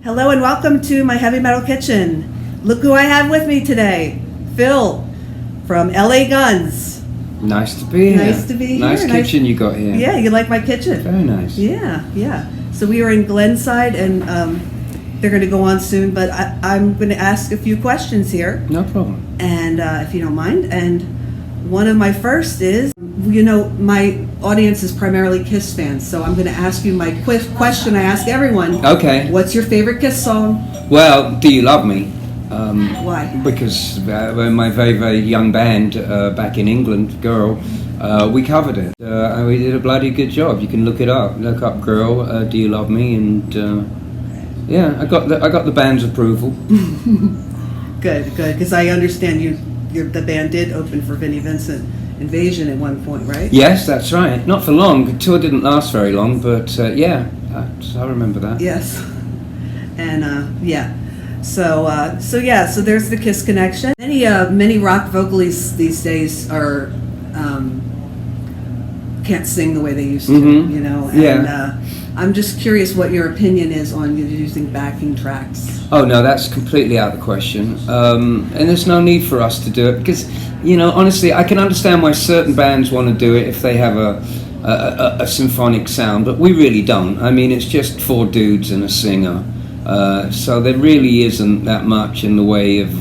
Hello and welcome to my Heavy Metal Kitchen. Look who I have with me today. Phil from LA Guns. Nice to be here. Nice to be here. Nice kitchen you got here. Yeah, you like my kitchen? Very nice. Yeah. So we were in Glenside and they're going to go on soon, but I'm going to ask a few questions here. No problem. And if you don't mind. And one of my first is, my audience is primarily Kiss fans, so I'm going to ask you my question I ask everyone. Okay. What's your favorite Kiss song? Well, Do You Love Me? Why? Because my very, very young band back in England, Girl, we covered it. And we did a bloody good job. You can look it up. Look up Girl, Do You Love Me? And yeah, I got the band's approval. Good, because I understand the band did open for Vinnie Vincent Invasion at one point, right? Yes, that's right. Not for long. The tour didn't last very long, but yeah, I remember that. Yes, and yeah. So there's the Kiss connection. Many rock vocalists these days are can't sing the way they used to, And yeah. I'm just curious what your opinion is on using backing tracks. Oh no, that's completely out of the question. And there's no need for us to do it because, honestly, I can understand why certain bands want to do it if they have a symphonic sound, but we really don't. I mean, it's just four dudes and a singer. So there really isn't that much in the way of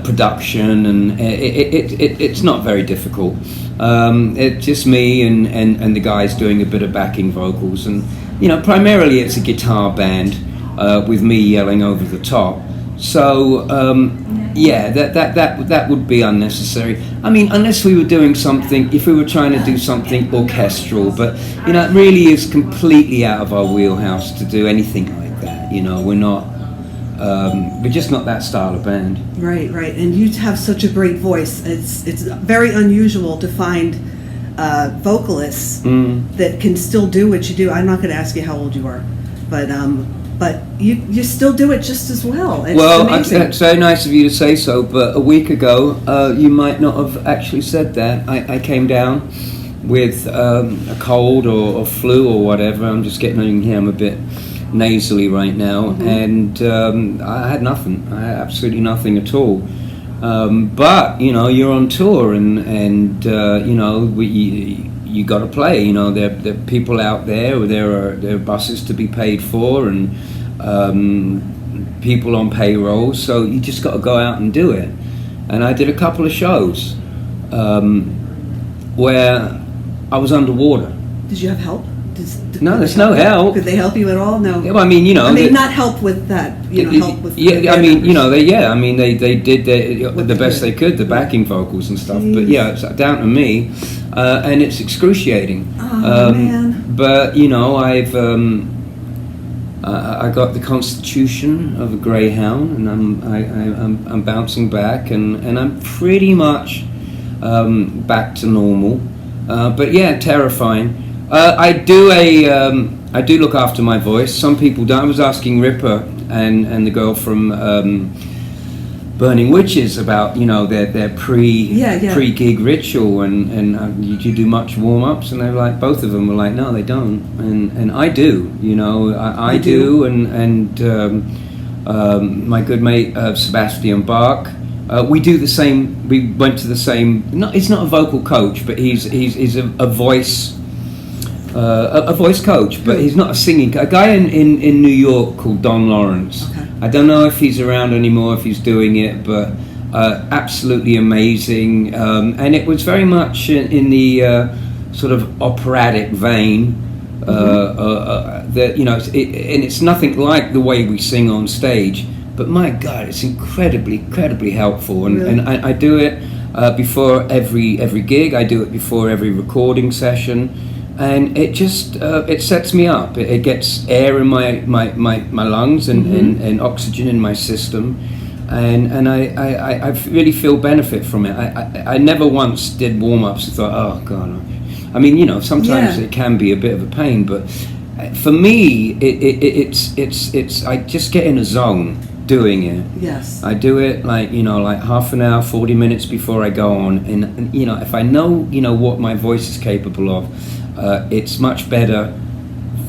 production, and it's not very difficult. It's just me and the guys doing a bit of backing vocals, and primarily it's a guitar band with me yelling over the top. So yeah, that would be unnecessary. I mean, unless we were doing something, if we were trying to do something orchestral, but it really is completely out of our wheelhouse to do anything like that. We're just not that style of band. Right. And you have such a great voice. It's very unusual to find vocalists that can still do what you do. I'm not going to ask you how old you are, but you still do it just as well. It's very nice of you to say so, but a week ago, you might not have actually said that. I came down with a cold or flu or whatever. I'm just getting in here. I'm a bit nasally right now, and I had nothing. I had absolutely nothing at all. But you're on tour, and you got to play. There are people out there. There are buses to be paid for, and people on payroll. So you just got to go out and do it. And I did a couple of shows where I was underwater. Did you have help? No, there's no help. Could they help you at all? No. Yeah, well, I mean, not help with that. Help with. Yeah, I mean, they did the best they could, the backing vocals and stuff. Jeez. But yeah, it's down to me, and it's excruciating. Oh man. But I got the constitution of a greyhound, and I'm bouncing back, and I'm pretty much back to normal. But yeah, terrifying. I do look after my voice. Some people don't. I was asking Ripper and the girl from Burning Witches about their pre-gig ritual, and did you do much warm-ups? And they were like, both of them were like, no, they don't, and I do. I do, and my good mate Sebastian Bach. We do the same. We went to the same. He's not a vocal coach, but he's a voice. A voice coach, but he's not a singing. A guy in New York called Don Lawrence. Okay. I don't know if he's around anymore, if he's doing it, but absolutely amazing. And it was very much in the sort of operatic vein. That and it's nothing like the way we sing on stage. But my God, it's incredibly helpful, and really? And I do it before every gig. I do it before every recording session. And it just it sets me up. It gets air in my lungs and oxygen in my system, and I really feel benefit from it. I never once did warm-ups and thought, oh God. I mean, sometimes it can be a bit of a pain, but for me it's I just get in a zone doing it. Yes. I do it like half an hour, 40 minutes before I go on, and if I know what my voice is capable of. It's much better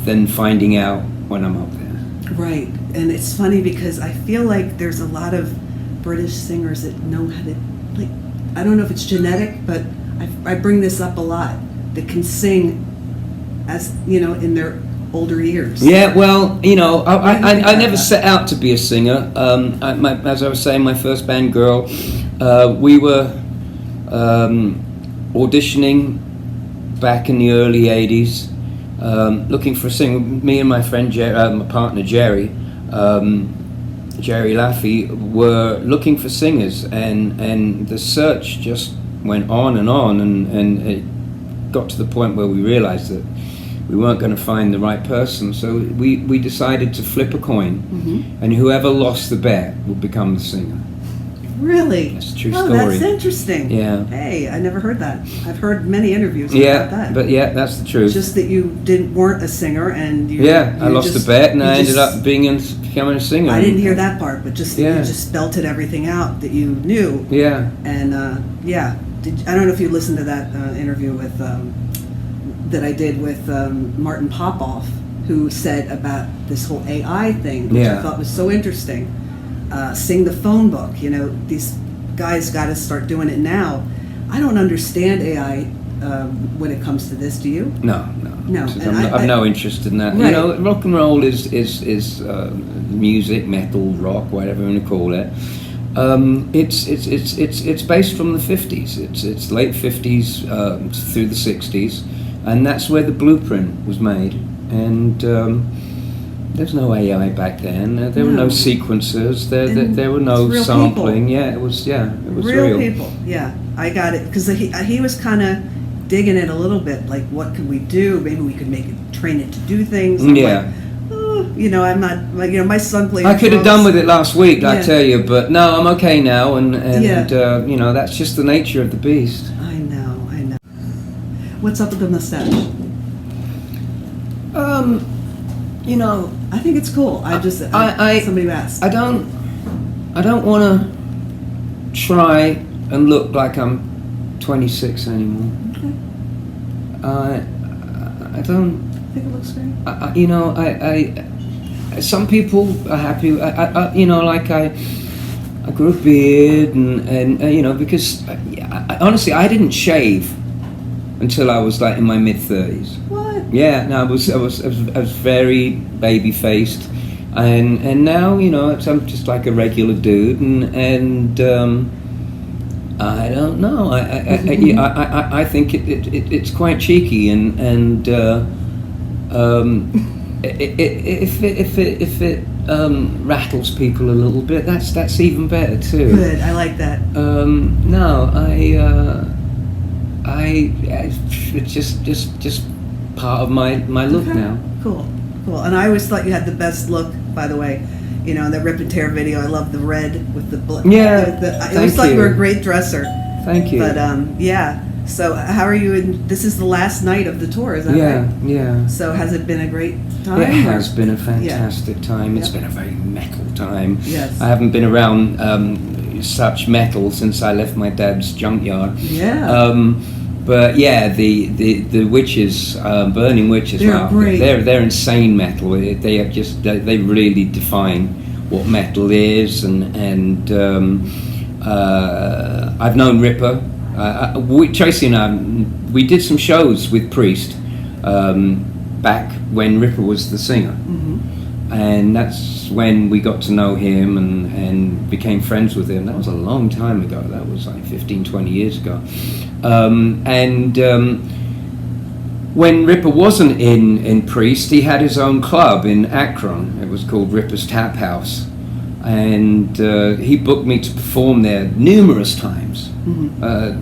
than finding out when I'm up there. Right, and it's funny because I feel like there's a lot of British singers that know how to, like, I don't know if it's genetic, but I bring this up a lot, that can sing as, you know, in their older years. Yeah, well, you know, I never set out to be a singer. As I was saying, my first band, Girl, we were auditioning back in the early 80s, looking for a singer. Me and my friend, my partner Jerry Laffey, were looking for singers, and the search just went on, and it got to the point where we realized that we weren't going to find the right person, so we decided to flip a coin, and whoever lost the bet would become the singer. Really? That's a true Oh, story. that's interesting. Yeah. Hey, I never heard that. I've heard many interviews about that. But yeah, that's the truth. Just that you weren't a singer, and you. I lost the bet, and I ended up becoming a singer. I didn't hear that part, but just you Yeah. just belted everything out that you knew. Yeah. And I don't know if you listened to that interview with that I did with Martin Popoff, who said about this whole AI thing, which I thought was so interesting. Sing the phone book. You know, these guys got to start doing it now. I don't understand AI when it comes to this. Do you? No. No. I've no interest in that. Right. You know, rock and roll is music, metal, rock, whatever you want to call it. It's based from the 50s. It's late 50s through the 60s, and that's where the blueprint was made. And there's no AI back then. There were no sequencers. There were no sampling. People. Yeah, it was real people. Yeah, I got it, because he was kind of digging it a little bit. Like, what could we do? Maybe we could train it to do things. I'm like, oh, you know, I'm not. Like, you know, my son plays. I could have done with it last week, I Yeah. tell you, but no, I'm okay now, and you know, that's just the nature of the beast. I know. What's up with the mustache? You know, I think it's cool. Somebody asked. I don't want to try and look like I'm 26 anymore. Okay. I don't. I think it looks great. You know, some people are happy. You know, like I grew a beard, and you know, because honestly, I didn't shave until I was like in my mid-30s. What? Yeah, no, I was very baby faced, and now, you know, I'm just like a regular dude, and I don't know. I think it's quite cheeky, and if it rattles people a little bit, that's even better too. Good, I like that. No, it's just part of my look Okay. now. Cool. And I always thought you had the best look, by the way. You know, in that Rip and Tear video, I love the red with the black. Yeah, I always thought you were a great dresser. Thank you. But yeah. So how are you? This is the last night of the tour, is that right? Yeah. So has it been a great time? It has been a fantastic time. It's been a very metal time. Yes. I haven't been around such metal since I left my dad's junkyard. Yeah. But yeah, the witches, burning witches. They're great. They're insane metal. They have they really define what metal is, and I've known Ripper. Tracy and I, we did some shows with Priest back when Ripper was the singer, and that's when we got to know him and became friends with him. That was a long time ago. That was like 15, 20 years ago. When Ripper wasn't in Priest, he had his own club in Akron. It was called Ripper's Tap House, and he booked me to perform there numerous times.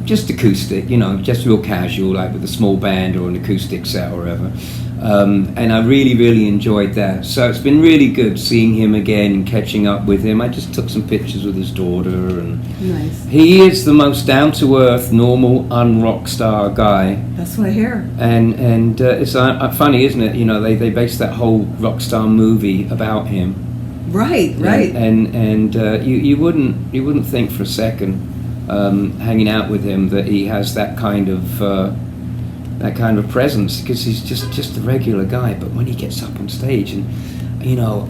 Just acoustic, you know, just real casual, like with a small band or an acoustic set or whatever. And I really, really enjoyed that. So it's been really good seeing him again and catching up with him. I just took some pictures with his daughter, and Nice. he is the most down-to-earth, normal, un-rock star guy. That's what I hear. And it's funny, isn't it? You know, they based that whole rock star movie about him. Right. And you wouldn't think for a second, hanging out with him, that he has that kind of that kind of presence, because he's just a regular guy. But when he gets up on stage, and you know,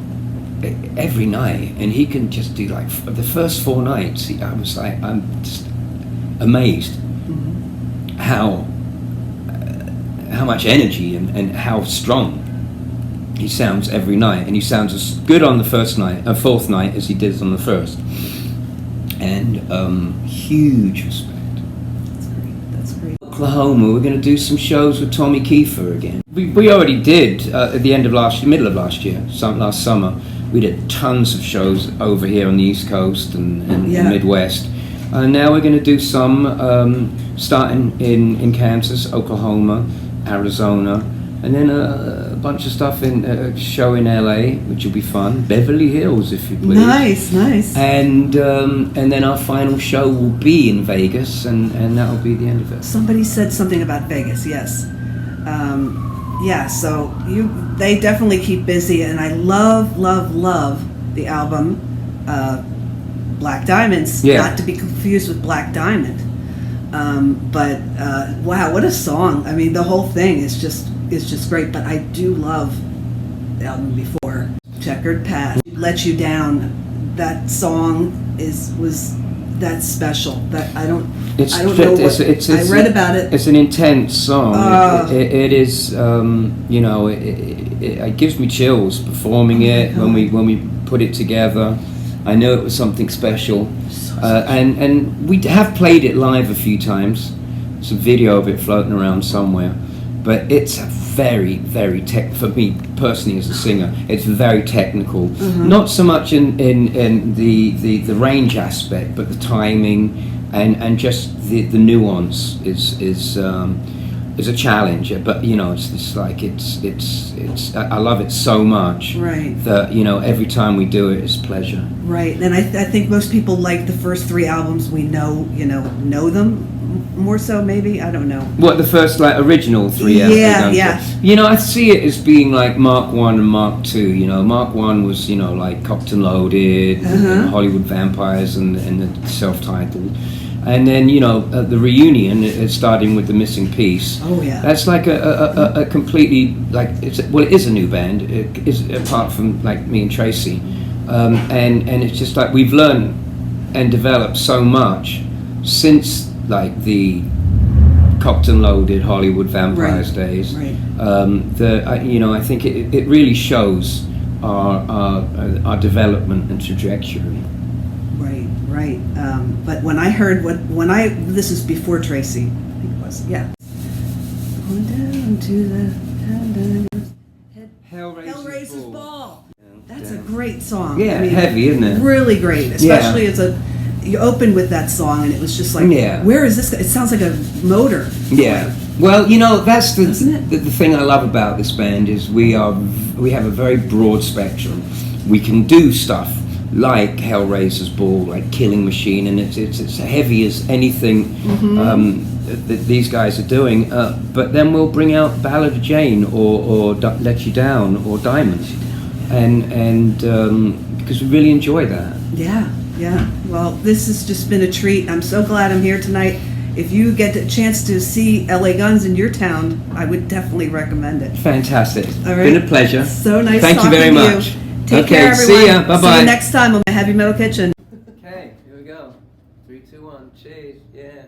every night, and he can just do like the first 4 nights, I'm just amazed how much energy and how strong he sounds every night, and he sounds as good on the fourth night as he did on the first. And huge respect. That's great. Oklahoma, we're going to do some shows with Tommy Kiefer again. We already did at the middle of last year, last summer. We did tons of shows over here on the East Coast and the Midwest. And now we're going to do some starting in Kansas, Oklahoma, Arizona, and then a bunch of stuff in a show in LA, which will be fun. Beverly Hills, if you please. Nice. And then our final show will be in Vegas, and that will be the end of it. Somebody said something about Vegas. Yes. Yeah. So they definitely keep busy, and I love the album Black Diamonds. Yeah. Not to be confused with Black Diamond. But wow, what a song! I mean, the whole thing is just great. But I do love the album before, Checkered Past, Let You Down. That song was that special. That I don't know what I read about it. It's an intense song. It is. You know, it gives me chills performing it when we put it together. I know it was something special. And we have played it live a few times. There's a video of it floating around somewhere. But it's a very, very for me personally as a singer, it's very technical. Not so much in the range aspect, but the timing and just the nuance is a challenge. But you know, it's like it's I love it so much. Right. That you know, every time we do it, it's pleasure. Right, and I think most people like the first 3 albums. We know them more so, maybe, I don't know. What, the first original 3 albums? Yeah. You know, I see it as being like Mark 1 and Mark 2. You know, Mark 1 was like Cocked and Loaded, and Hollywood Vampires, and the self-titled. And then the reunion is starting with The Missing Piece. Oh yeah. That's like a completely it is a new band. It is, apart from like me and Tracy, and it's just like we've learned and developed so much since like the Cocked and Loaded Hollywood Vampires days. Right. I think it really shows our development and trajectory. Right. But when I heard this is before Tracy, I think it was, yeah. Going down to the Hellraiser's Ball. That's a great song. Yeah, I mean, heavy, isn't it? Really great, especially you opened with that song and it was just like, where is this? It sounds like a motor. Yeah. Well, that's the thing I love about this band is we have a very broad spectrum. We can do stuff like Hellraiser's Ball, like Killing Machine, and it's as heavy as anything that these guys are doing. But then we'll bring out Ballad of Jane or Let You Down or Diamond, and because we really enjoy that. Yeah. Well, this has just been a treat. I'm so glad I'm here tonight. If you get a chance to see LA Guns in your town, I would definitely recommend it. Fantastic. All right. Been a pleasure. So nice Thank talking you very to you. much. Take care, everyone. See ya. Bye-bye. See you next time on Heavy Metal Kitchen. Okay, here we go. 3, 2, 1. Cheers. Yeah.